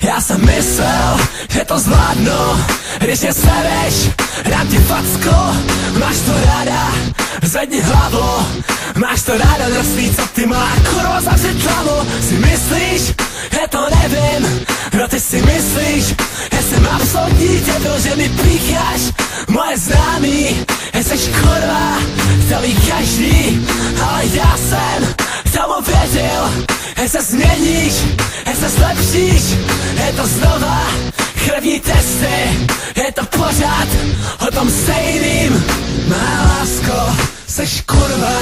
Já jsem myslel, že to zvládnu, když mě sereš, dám ti facku. Máš to ráda, zvedni hlavu, máš to ráda drsný, co ty má, kurva zavři hlavu. Si myslíš, že to nevím, no ty si myslíš, že jsem absolutní debil, že mi pícháš moje známí, že seš kurva, to ví každý, ale já jsem tomu věřil, že se změníš, že se zlepšíš, je to znova krevní testy, je to pořád o tom stejným. Má lásko, seš kurva,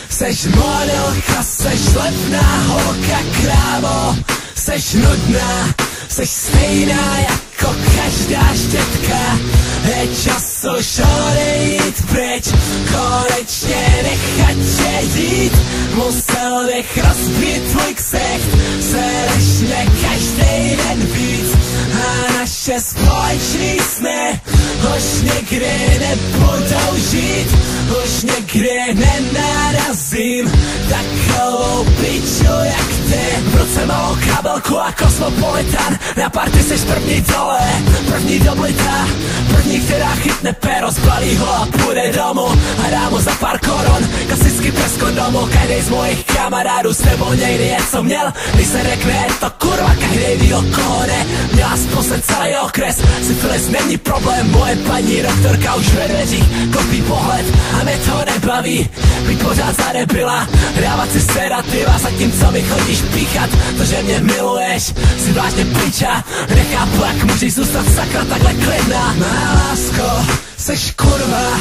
seš modelka, seš lepná holka, krávo, seš nudná, seš stejná jako každá štětka. Je čas už odejít pryč, konečně nechat tě jít. Musel bych rozbít tvůj ksicht, sereš mě každý den víc. A naše společný sny už nikdy nebudou žít, už nikdy nenarazím takovou piču jak ty. V ruce malou kabelku a kosmopolitan, na party seš první dole, první doblita, první, která chytne péro, zbalí ho a půjde domů a dá mu za pár koron klasický pes kondomu. Každej z mojich kamarádů s tebou někdy něco měl, když se řekne je to kurva, každej ví o koho ne. Měla spose celý okres, syfilis není problém, moje paní doktorka už ve dveřích kopí pohled a mě to nebaví být pořád za debila, dávat si sedativa, zatímco mi chodíš píchat. To, že mě miluješ, si vážně piča, nechápu, jak můžeš zůstat sakra takhle klidná. Má lásko, seš kurva,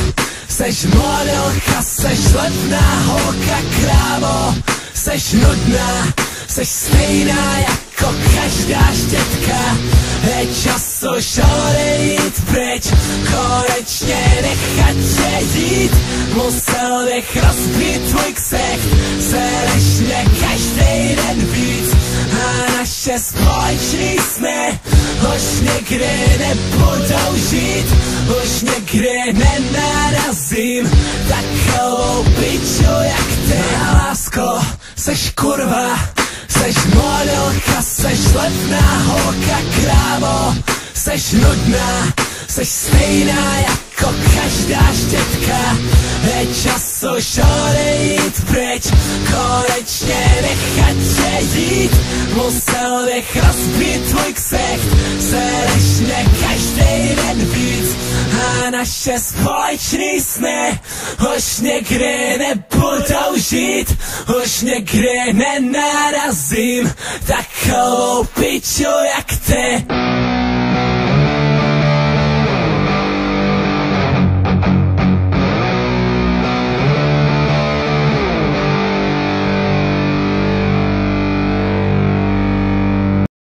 seš modelka, seš lepná holka, krávo, seš nudná, seš stejná jako každá štětka. Je čas už odejít pryč, konečně nechat tě jít. Musel bych rozbít tvůj ksicht, sereš mě každý den víc. A naše společný sny už nikdy nebudou žít, už nikdy nenarazím takovou piču jak ty. A lásko, seš kurva, seš modelka, seš lepná holka, krávo, seš nudná, seš stejná jako každá štětka. Je čas už odejít pryč, konečně nechat tě jít. Musel bych rozbít tvůj ksicht, sereš mě každý den víc. A naše společný sny už nikdy nebudou žít, už nikdy nenarazím takovou piču jak ty.